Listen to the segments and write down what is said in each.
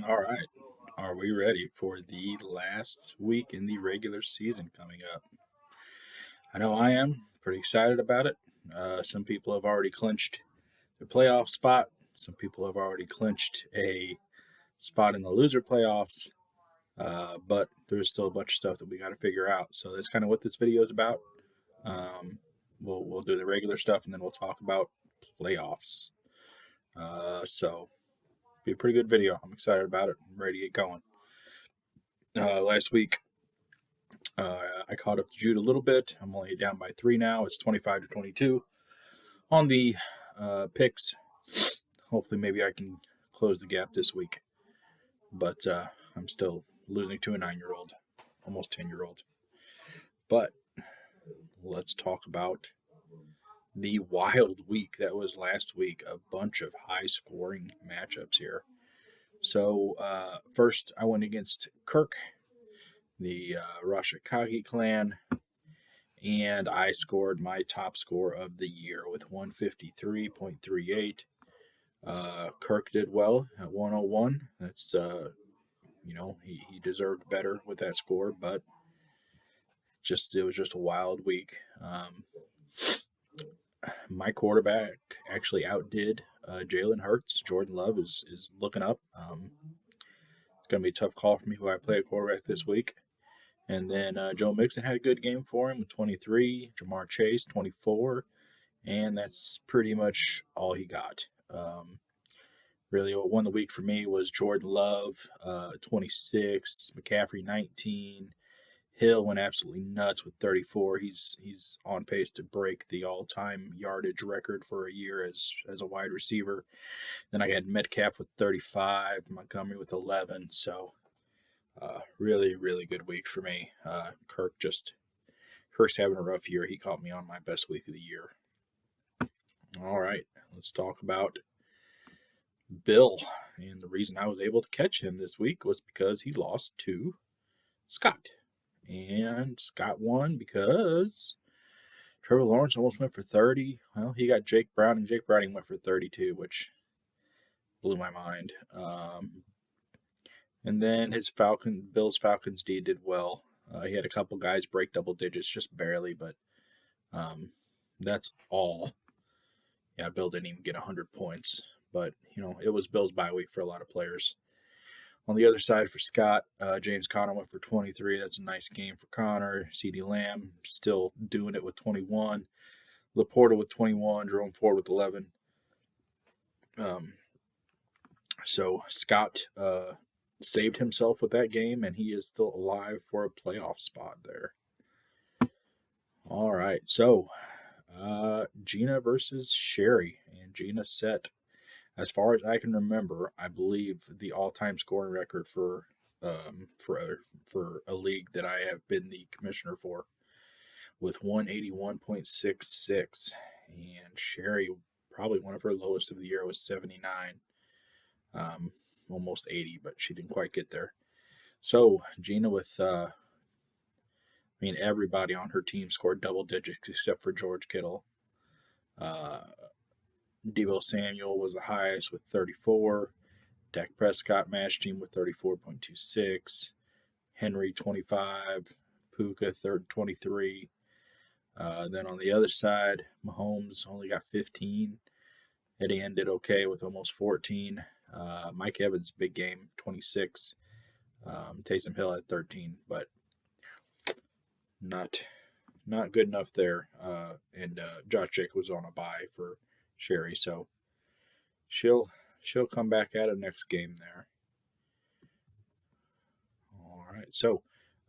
All right. Are we ready for the last week in the regular season coming up? I know I am pretty excited about it. Some people have already clinched the playoff spot. Some people have already clinched a spot in the loser playoffs. But there's still a bunch of stuff that we got to figure out. So that's kind of what this video is about. Um, we'll do the regular stuff and then we'll talk about playoffs. So be a pretty good video. I'm excited about it. I'm ready to get going. Last week I caught up to Jude a little bit. I'm only down by 3 now. It's 25-22 on the picks. Hopefully, maybe I can close the gap this week. But I'm still losing to a 9-year-old, almost 10-year-old. But let's talk about the wild week that was last week. A bunch of high-scoring matchups here. So first, I went against Kirk, the Rashikagi clan. And I scored my top score of the year with 153.38. Kirk did well at 101. That's he deserved better with that score, but it was just a wild week. My quarterback actually outdid Jalen Hurts. Jordan Love is looking up. It's going to be a tough call for me who I play a quarterback this week. And then Joe Mixon had a good game for him with 23. Jamar Chase, 24. And that's pretty much all he got. Really, what won the week for me was Jordan Love, 26. McCaffrey, 19. Hill went absolutely nuts with 34. He's on pace to break the all-time yardage record for a year as a wide receiver. Then I had Metcalf with 35. Montgomery with 11. So really, really good week for me. Kirk's having a rough year. He caught me on my best week of the year. All right, let's talk about Bill. And the reason I was able to catch him this week was because he lost to Scott. And Scott won because Trevor Lawrence almost went for 30. Well, he got Jake Browning. Jake Browning went for 32, which blew my mind. And then Bill's Falcons D did well. He had a couple guys break double digits, just barely, but that's all. Yeah, Bill didn't even get 100 points, but it was Bill's bye week for a lot of players. On the other side for Scott, James Conner went for 23. That's a nice game for Conner. CeeDee Lamb still doing it with 21. Laporta with 21. Jerome Ford with 11. So Scott saved himself with that game, and he is still alive for a playoff spot there. All right, so Gina versus Sherry, and Gina set, as far as I can remember, I believe the all-time scoring record for a league that I have been the commissioner for, with 181.66, and Sherry, probably one of her lowest of the year, was 79. Almost 80, but she didn't quite get there. So Gina with everybody on her team scored double digits except for George Kittle. Deebo Samuel was the highest with 34. Dak Prescott matched him with 34.26. Henry 25. Puka 23. Then on the other side, Mahomes only got 15. Etienne did okay with almost 14. Mike Evans, big game, 26. Taysom Hill at 13, but not good enough there. And Josh Jacobs was on a bye for Sherry, so she'll come back at it next game there. All right, so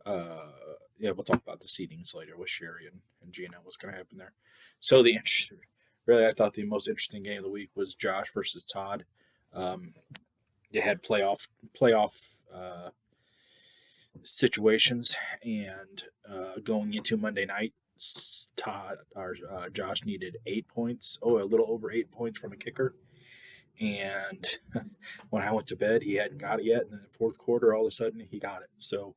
we'll talk about the seedings later with Sherry and Gina. What's going to happen there? So I thought the most interesting game of the week was Josh versus Todd. You had playoff situations, and going into Monday night, Josh needed 8 points. A little over 8 points from a kicker. And when I went to bed, he hadn't got it yet. And in the fourth quarter, all of a sudden, he got it. So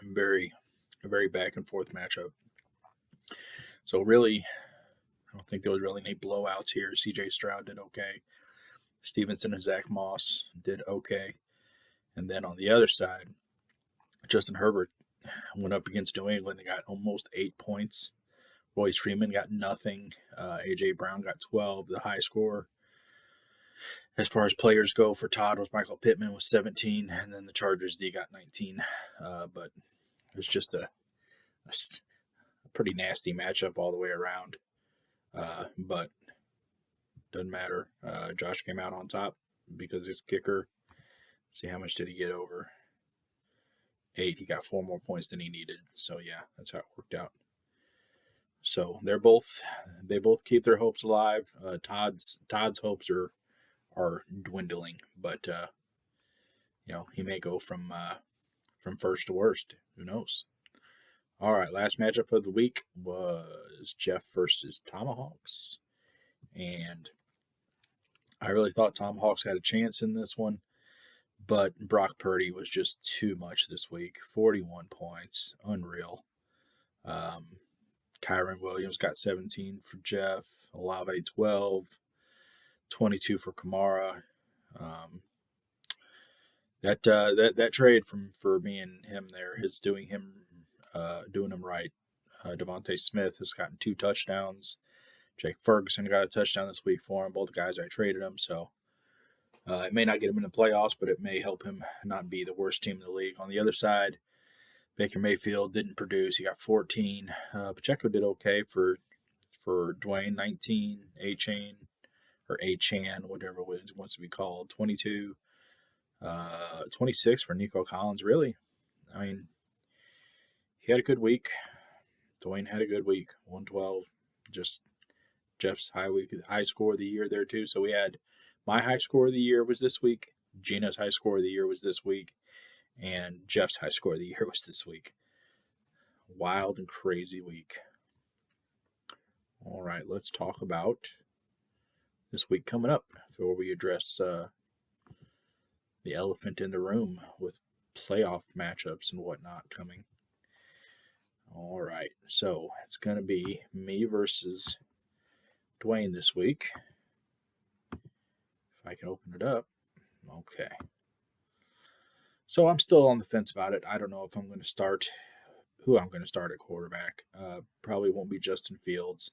very, very back and forth matchup. So really, I don't think there was really any blowouts here. CJ Stroud did okay. Stevenson and Zach Moss did okay. And then on the other side, Justin Herbert went up against New England and got almost 8 points. Royce Freeman got nothing. A.J. Brown got 12, the high score. As far as players go, for Todd was Michael Pittman with 17, and then the Chargers D got 19. But it was just a pretty nasty matchup all the way around. But doesn't matter. Josh came out on top because his kicker. See, how much did he get over? 8. He got 4 more points than he needed. So yeah, that's how it worked out. So they both keep their hopes alive. Todd's hopes are dwindling, but he may go from first to worst. Who knows? All right, last matchup of the week was Jeff versus Tomahawks, and I really thought Tomahawks had a chance in this one, but Brock Purdy was just too much this week. 41 points, unreal. Kyron Williams got 17 for Jeff, Olave 12, 22 for Kamara. That trade for me and him there is doing him right. Devontae Smith has gotten 2 touchdowns. Jake Ferguson got a touchdown this week for him. Both guys I traded him, so it may not get him in the playoffs, but it may help him not be the worst team in the league. On the other side, Baker Mayfield didn't produce. He got 14. Pacheco did okay for Dwayne, 19. A-Chan, whatever it wants to be called, 22. 26 for Nico Collins. Really, I mean, he had a good week. Dwayne had a good week. 112. Just Jeff's high score of the year there too. So we had my high score of the year was this week. Gina's high score of the year was this week. And Jeff's high score of the year was this week. Wild and crazy week. All right, let's talk about this week coming up before we address the elephant in the room with playoff matchups and whatnot coming. All right, so it's going to be me versus Dwayne this week. If I can open it up. Okay. So I'm still on the fence about it. I don't know if I'm going to start, who I'm going to start at quarterback. Probably won't be Justin Fields.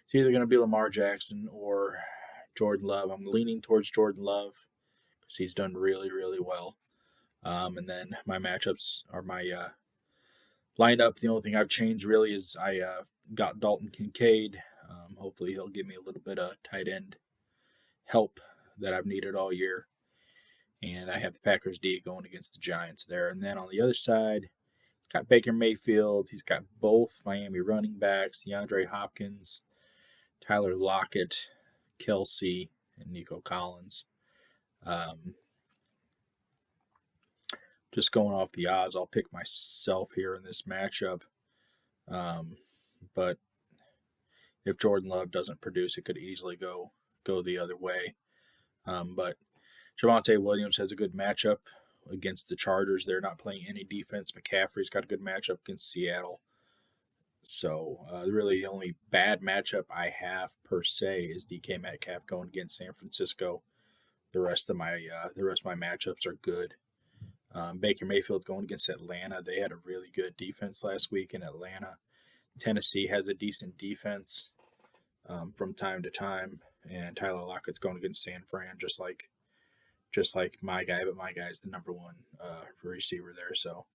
It's either going to be Lamar Jackson or Jordan Love. I'm leaning towards Jordan Love because he's done really, really well. And then my matchups are my lineup. The only thing I've changed really is I got Dalton Kincaid. Hopefully he'll give me a little bit of tight end help that I've needed all year. And I have the Packers D going against the Giants there. And then on the other side, he's got Baker Mayfield. He's got both Miami running backs, DeAndre Hopkins, Tyler Lockett, Kelsey, and Nico Collins. Just going off the odds, I'll pick myself here in this matchup. But if Jordan Love doesn't produce, it could easily go the other way. But Javonte Williams has a good matchup against the Chargers. They're not playing any defense. McCaffrey's got a good matchup against Seattle. So really the only bad matchup I have per se is DK Metcalf going against San Francisco. The rest of my matchups are good. Baker Mayfield going against Atlanta. They had a really good defense last week in Atlanta. Tennessee has a decent defense from time to time, and Tyler Lockett's going against San Fran, just like my guy, but my guy's the number one receiver there. So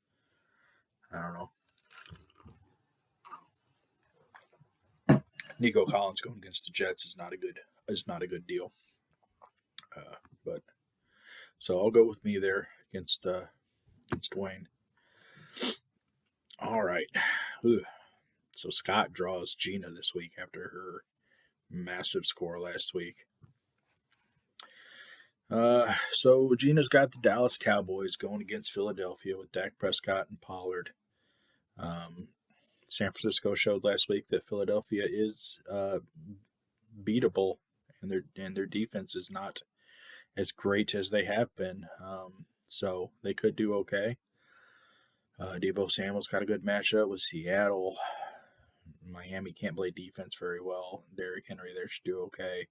I don't know. Nico Collins going against the Jets is not a good deal. But so I'll go with me there against Dwayne. All right. Ugh. So Scott draws Gina this week after her massive score last week. So Gina's got the Dallas Cowboys going against Philadelphia with Dak Prescott and Pollard. San Francisco showed last week that Philadelphia is beatable, and their defense is not as great as they have been. So they could do okay. Tebows Samuel's got a good matchup with Seattle. Miami can't play defense very well. Derrick Henry there should do okay.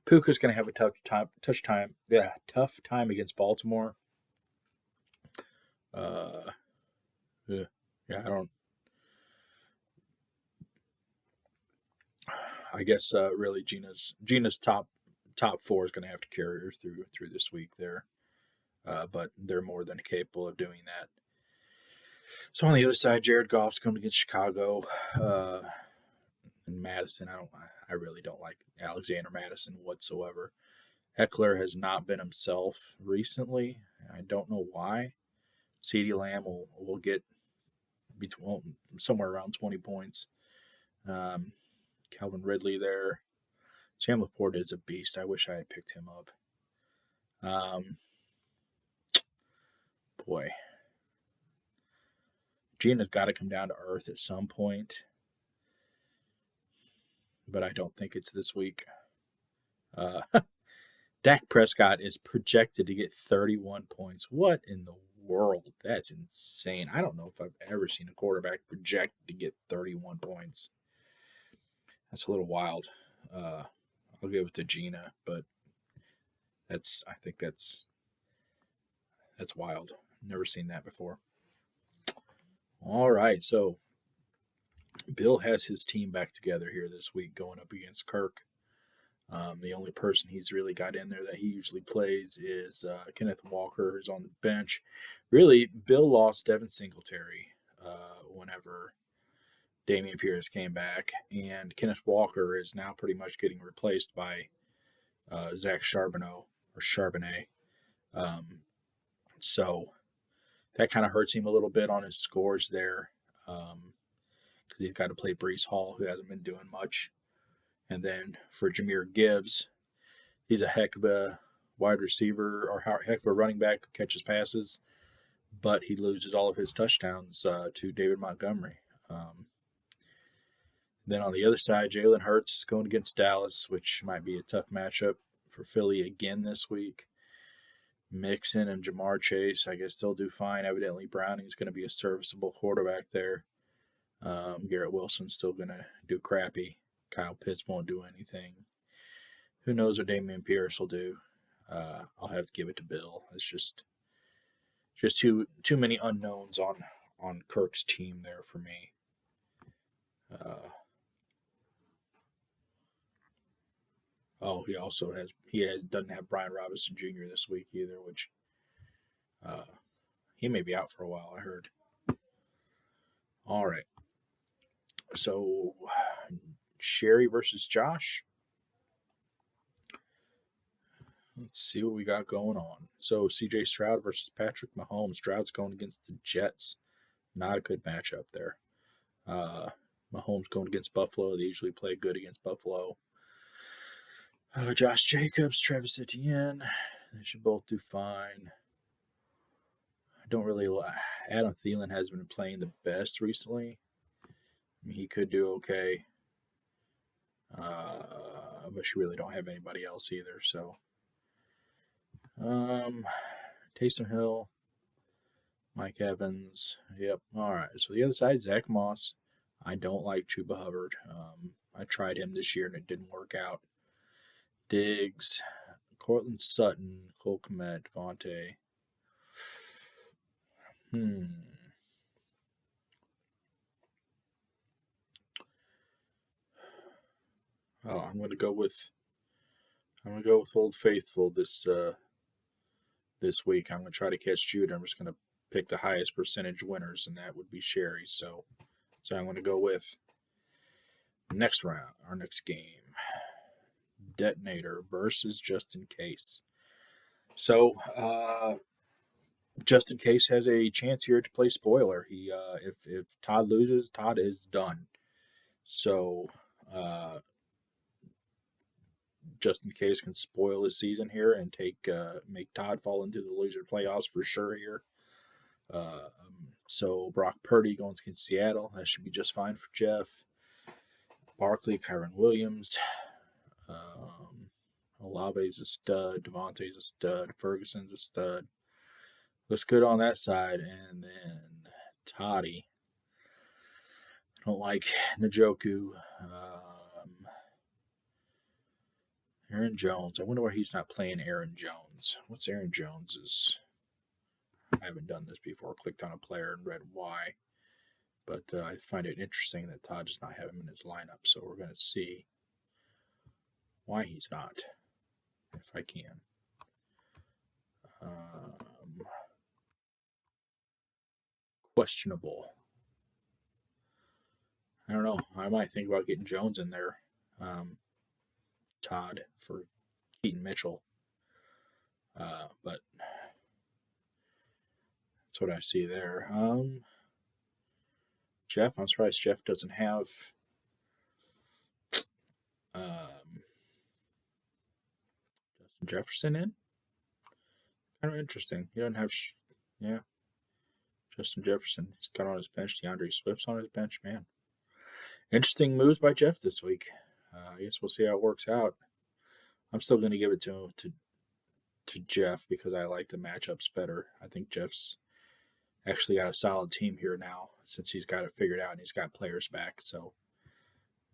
Puka's going to have a tough time against Baltimore. Yeah, I don't. I guess really Gina's top four is going to have to carry her through this week there, but they're more than capable of doing that. So on the other side, Jared Goff's going against Chicago, and Madison. I really don't like Alexander Madison whatsoever. Eckler has not been himself recently. I don't know why. CeeDee Lamb will get between somewhere around 20 points. Calvin Ridley there. Sam Laporte is a beast. I wish I had picked him up. Boy. Gina's got to come down to earth at some point, but I don't think it's this week. Dak Prescott is projected to get 31 points. What in the world? That's insane. I don't know if I've ever seen a quarterback projected to get 31 points. That's a little wild. I'll give it to Gina, but I think that's wild. Never seen that before. All right, so Bill has his team back together here this week going up against Kirk. The only person he's really got in there that he usually plays is Kenneth Walker, who's on the bench. Really, Bill lost Devin Singletary whenever Dameon Pierce came back, and Kenneth Walker is now pretty much getting replaced by Zach Charbonnet. So that kind of hurts him a little bit on his scores there, because he's got to play Breece Hall, who hasn't been doing much. And then for Jahmyr Gibbs, he's a heck of a wide receiver or heck of a running back who catches passes, but he loses all of his touchdowns to David Montgomery. Then on the other side, Jalen Hurts is going against Dallas, which might be a tough matchup for Philly again this week. Mixon and Jamar Chase, I guess they'll do fine. Evidently, Browning's going to be a serviceable quarterback there. Garrett Wilson's still going to do crappy. Kyle Pitts won't do anything. Who knows what Dameon Pierce will do? I'll have to give it to Bill. It's just too many unknowns on Kirk's team there for me. He doesn't have Brian Robinson Jr. this week either, which he may be out for a while, I heard. All right. So Sherry versus Josh. Let's see what we got going on. So CJ Stroud versus Patrick Mahomes. Stroud's going against the Jets. Not a good matchup there. Mahomes going against Buffalo. They usually play good against Buffalo. Josh Jacobs, Travis Etienne. They should both do fine. I don't really like. Adam Thielen has been playing the best recently. I mean, he could do okay. But you really don't have anybody else either. So, Taysom Hill, Mike Evans. Yep. All right. So the other side, Zach Moss. I don't like Chuba Hubbard. I tried him this year and it didn't work out. Diggs, Cortland Sutton, Cole Kmet, Devontae. Oh, I'm gonna go with Old Faithful this week. I'm gonna try to catch Jude. I'm just gonna pick the highest percentage winners, and that would be Sherry. So I'm gonna go with next round, our next game. Detonator versus Just In Case. So Just In Case has a chance here to play spoiler. He if Todd loses, Todd is done. So Just In Case can spoil his season here and make Todd fall into the loser playoffs for sure here. So Brock Purdy going against Seattle. That should be just fine for Jeff. Barkley, Kyron Williams. Olave's a stud. Devontae's a stud. Ferguson's a stud. Looks good on that side. And then Toddy. I don't like Njoku. Aaron Jones. I wonder why he's not playing Aaron Jones. What's Aaron Jones's? I haven't done this before. Clicked on a player and read why. But I find it interesting that Todd does not have him in his lineup. So we're going to see why he's not, if I can. Questionable. I don't know. I might think about getting Jones in there. Todd for Keaton Mitchell. But that's what I see there. Jeff, I'm surprised Jeff doesn't have Justin Jefferson in. Kind of interesting. He doesn't have, Justin Jefferson. He's got on his bench. DeAndre Swift's on his bench. Man, interesting moves by Jeff this week. I guess we'll see how it works out. I'm still going to give it to Jeff because I like the matchups better. I think Jeff's actually got a solid team here now since he's got it figured out and he's got players back. So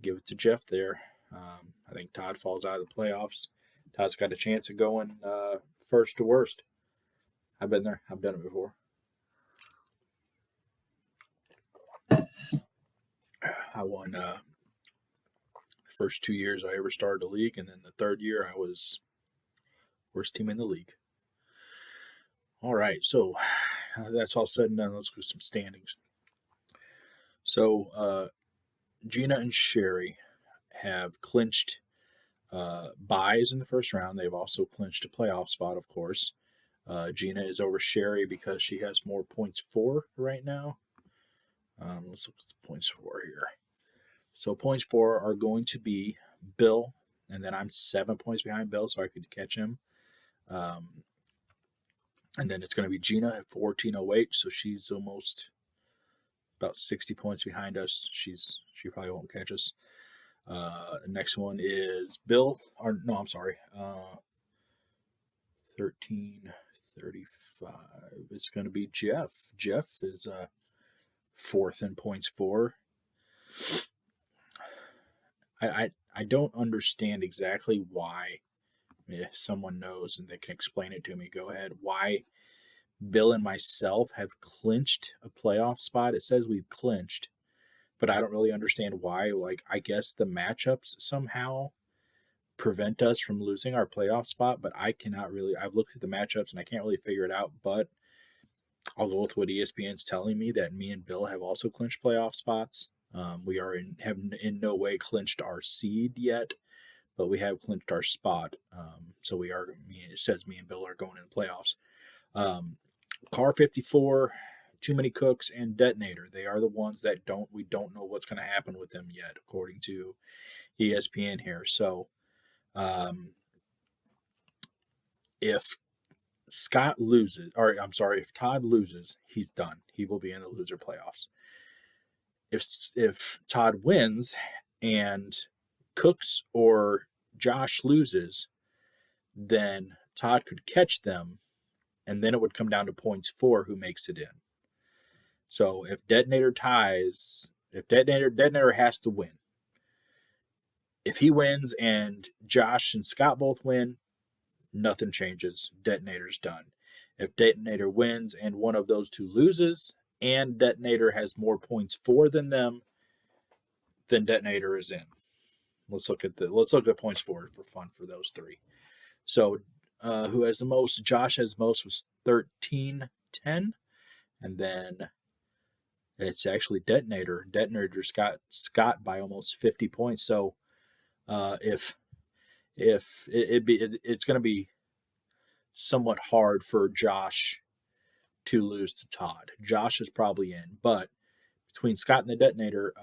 give it to Jeff there. I think Todd falls out of the playoffs. Todd's got a chance of going first to worst. I've been there. I've done it before. I won first 2 years I ever started the league, and then the third year I was worst team in the league. All right, so that's all said and done. Let's go some standings. So Gina and Sherry have clinched buys in the first round. They've also clinched a playoff spot, of course. Gina is over Sherry because she has more points for right now. Let's look at the points for here. So points for are going to be Bill, and then I'm 7 points behind Bill, so I could catch him. And then it's going to be Gina at 1408, so she's almost about 60 points behind us. She probably won't catch us. The next one is Bill, 1335. It's going to be Jeff. Jeff is fourth in points for. I don't understand exactly why. If someone knows and they can explain it to me, go ahead. Why Bill and myself have clinched a playoff spot. It says we've clinched, but I don't really understand why. Like, I guess the matchups somehow prevent us from losing our playoff spot, but I cannot really. I've looked at the matchups and I can't really figure it out, but I'll go with what ESPN's telling me, that me and Bill have also clinched playoff spots. We have in no way clinched our seed yet, but we have clinched our spot. So we are. It says me and Bill are going in the playoffs. Car 54, Too Many Cooks, and Detonator. They are the ones that we don't know what's going to happen with them yet, according to ESPN here. So, if Scott loses, if Todd loses, he's done. He will be in the loser playoffs. If Todd wins and Cooks or Josh loses, then Todd could catch them, and then it would come down to points for who makes it in. So if Detonator ties, Detonator has to win. If he wins and Josh and Scott both win, nothing changes. Detonator's done. If Detonator wins and one of those two loses, and Detonator has more points for than them, then Detonator is in. Let's look at the points for fun for those three. So who has the most? Josh has the most, was 1310, and then it's actually Detonator. Detonator's got Scott by almost 50 points. So it's going to be somewhat hard for Josh to lose to Todd. Josh is probably in, but between Scott and the Detonator,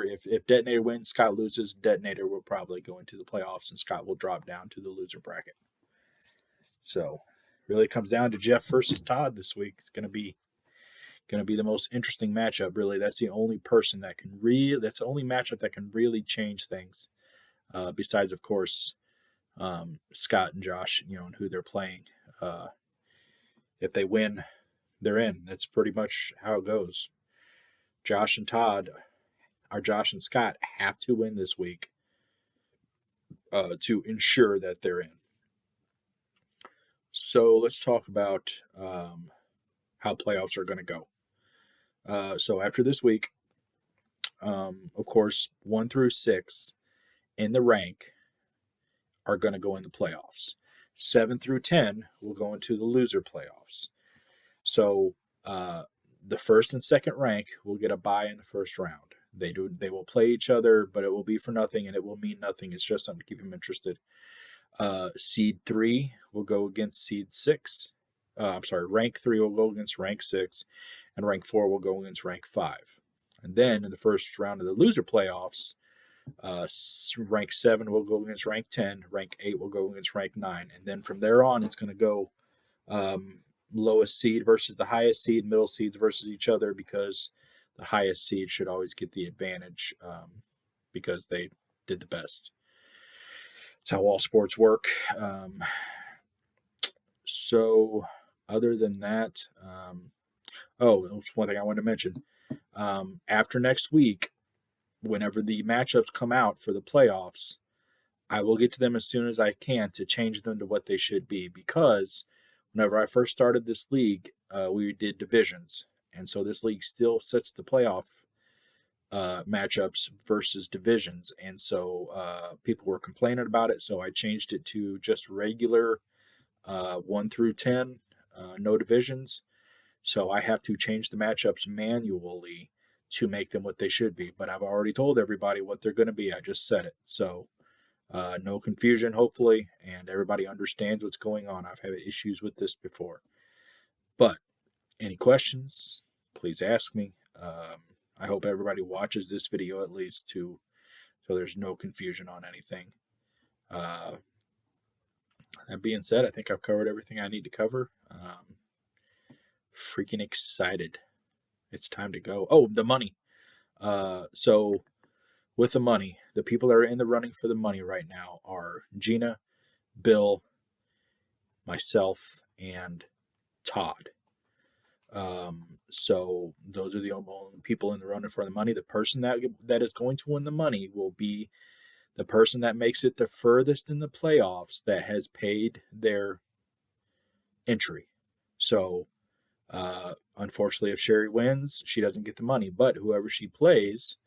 if Detonator wins, Scott loses, Detonator will probably go into the playoffs and Scott will drop down to the loser bracket. So really comes down to Jeff versus Todd this week. It's going to be the most interesting matchup. Really, that's the only matchup that can really change things. Besides, of course, Scott and Josh, and who they're playing. If they win, they're in. That's pretty much how it goes. Josh and Scott have to win this week to ensure that they're in. So let's talk about how playoffs are going to go. So after this week, of course, 1 through 6 in the rank are going to go in the playoffs. 7 through 10 will go into the loser playoffs. So the first and second rank will get a bye in the first round. They will play each other, but it will be for nothing, and it will mean nothing. It's just something to keep them interested. Seed 3 will go against seed 6. Rank 3 will go against rank 6, and rank 4 will go against rank 5. And then in the first round of the loser playoffs, rank 7 will go against rank 10, rank 8 will go against rank 9, and then from there on, it's going to go lowest seed versus the highest seed, middle seeds versus each other, because the highest seed should always get the advantage because they did the best. It's how all sports work. So other than that, one thing I wanted to mention. After next week, whenever the matchups come out for the playoffs, I will get to them as soon as I can to change them to what they should be, because whenever I first started this league, we did divisions. And so this league still sets the playoff matchups versus divisions. And so people were complaining about it, so I changed it to just regular 1 through 10, no divisions. So I have to change the matchups manually to make them what they should be. But I've already told everybody what they're going to be. I just said it. So no confusion, hopefully, and everybody understands what's going on. I've had issues with this before. But any questions, please ask me. I hope everybody watches this video at least so there's no confusion on anything. That being said, I think I've covered everything I need to cover. Freaking excited. It's time to go. Oh, the money. So with the money, the people that are in the running for the money right now are Gina, Bill, myself, and Todd. So those are the only people in the running for the money. The person that is going to win the money will be the person that makes it the furthest in the playoffs that has paid their entry. So unfortunately, if Sherry wins, she doesn't get the money. But whoever she plays,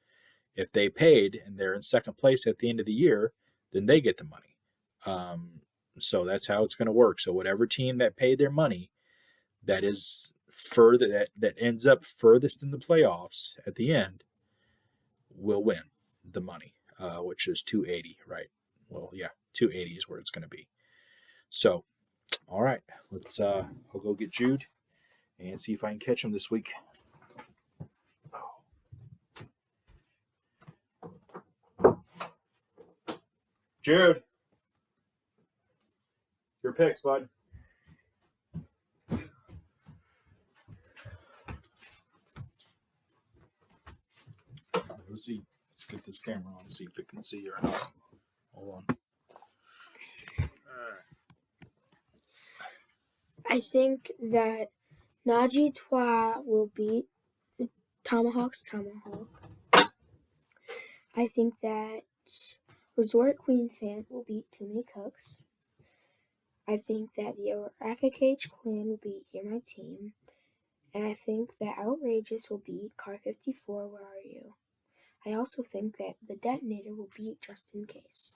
if they paid and they're in second place at the end of the year, then they get the money. So that's how it's going to work. So whatever team that paid their money, that is further that ends up furthest in the playoffs at the end, will win the money, which is $280, right? Well, yeah, $280 is where it's going to be. So, all right, I'll go get Jude and see if I can catch him this week. Jude, your picks, bud. Let's see. Let's get this camera on, see if it can see or not. Hold on. I think that Najee Twa will beat Tomahawk's Tomahawk. I think that Resort Queen Fan will beat Too Many Cooks. I think that the Aracacage Clan will beat You're My Team. And I think that Outrageous will beat Car 54, Where Are You? I also think that the Detonator will beat Just In Case.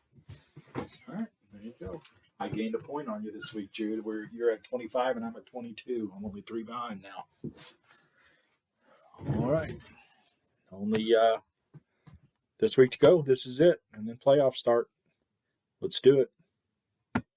All right, there you go. I gained a point on you this week, Jude. You're at 25 and I'm at 22. I'm only 3 behind now. All right. Only this week to go. This is it. And then playoffs start. Let's do it.